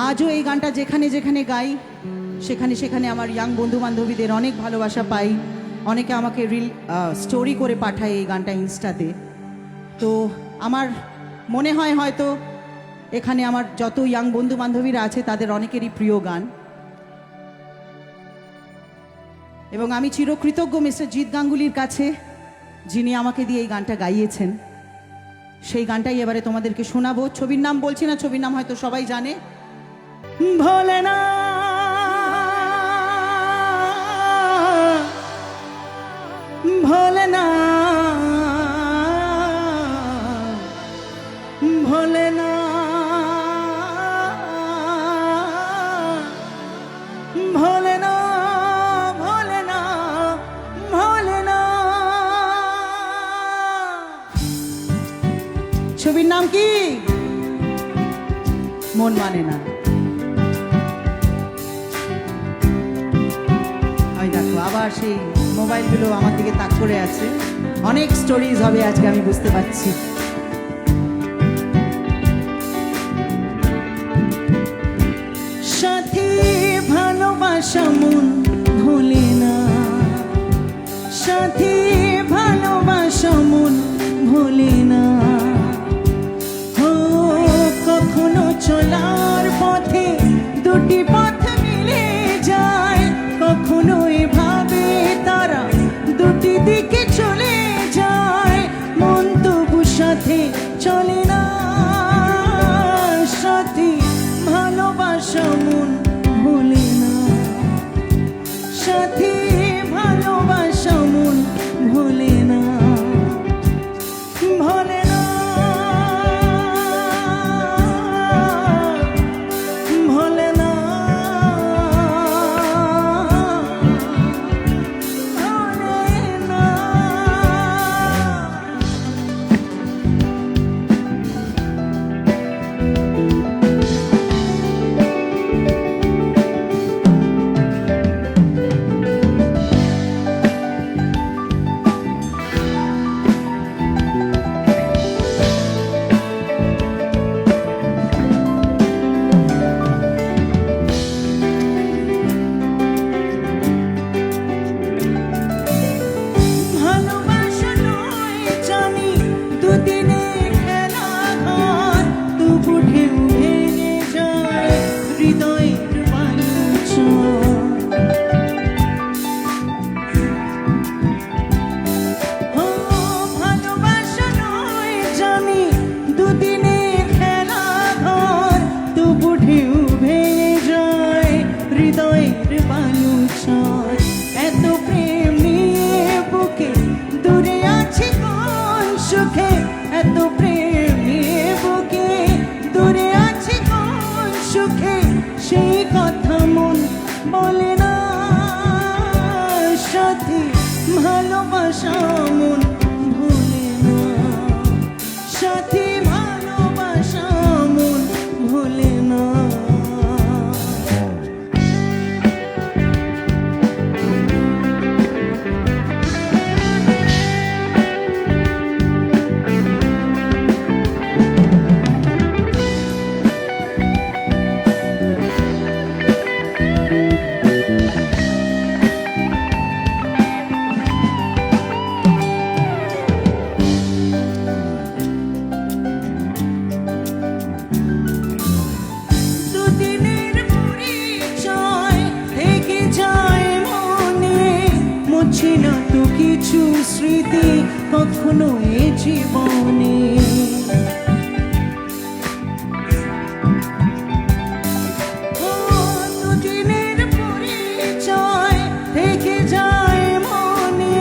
আজও এই গানটা যেখানে যেখানে গাই সেখানে সেখানে আমার ইয়াং বন্ধু বান্ধবীদের অনেক ভালোবাসা পাই। অনেকে আমাকে রিল স্টোরি করে পাঠায় এই গানটা ইনস্টাতে। তো আমার মনে হয় হয়তো এখানে আমার যত ইয়াং বন্ধু বান্ধবীরা আছে তাদের অনেকেরই প্রিয় গান, এবং আমি চিরকৃতজ্ঞ মিস্টার জিৎ গাঙ্গুলির কাছে যিনি আমাকে দিয়ে এই গানটা গাইয়েছেন। সেই গানটাই এবারে তোমাদেরকে শোনাবো। ছবির নাম বলছি না, ছবির নাম হয়তো সবাই জানে, ভোলেনা ভোলেনা ভোলেনা ভোলেনা ভোলেনা ভোলেনা। ছবির নাম কি? মন মানে না। ওই দেখো আবার সেই মোবাইলগুলো আমার দিকে তাক করে আছে। অনেক স্টোরিজ হবে আজকে, আমি বুঝতে পারছি। সাথী ভালোবাসা মন ভোলে না, সাথী ভালোবাসা মন ভোলে না। ও কখনো চলার পথে দুটি পথ মিলে যায়, কখনো এভাবে তারা দুটি দিকে চলে যায়, মন তবু সাথে চলে না। সাথী ভালোবাসা মন ভোলে না, সাথী ভালোবাসা মন ভোলে না, ভোলে না ভোলে না ভোলে না। ভালোবাসা নয় জানি দুদিনের খেলা ঘর, তবু ঢেউ ভেঙে যায় হৃদয়ের বালুচর। ও ভালোবাসা নয় জানি দুদিনের খেলা ঘর, তবু ঢেউ ভেঙে যায় হৃদয়ের বালুচর। এত প্রেম নিয়ে বুকে দূরে আছি কোন সুখে, এত প্রেম নিয়ে বুকে দূরে আছি কোন সুখে, সেই কথা মন বলে না। সাথী ভালোবাসা মন ভোলে না, সাথী ভালোবাসা মন ভোলে না। দুদিনের পরিচয় থেকে যায় মনে, মুছে না তো কিছু স্মৃতি কখনো এ জীবনে। ও দুদিনের পরিচয় থেকে যায় মনে,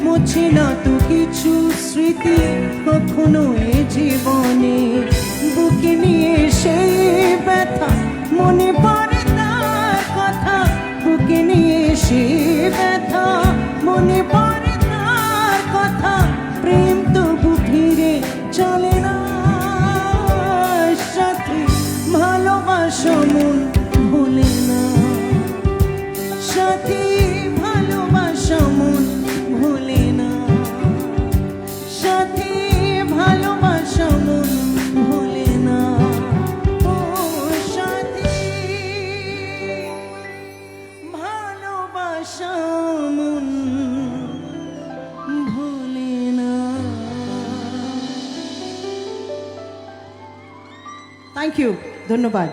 মুছে না তো কিছু স্মৃতি কখনো এ জীবনে। বুকে নিয়ে সেই ব্যথা মনে পড়ে তার কথা, বুকে নিয়ে সেই ব্যথা মনে পড়ে তার কথা, প্রেম তবু ফিরে চলে না। সাথী ভালোবাসা মন ভোলে না, সাথী ভালোবাসা মন ভোলে না, সাথী ভালোবাসা মন ভোলে না। ও সাথী ভালোবাসা মন ভোলে না। থ্যাংক ইউ, ধন্যবাদ।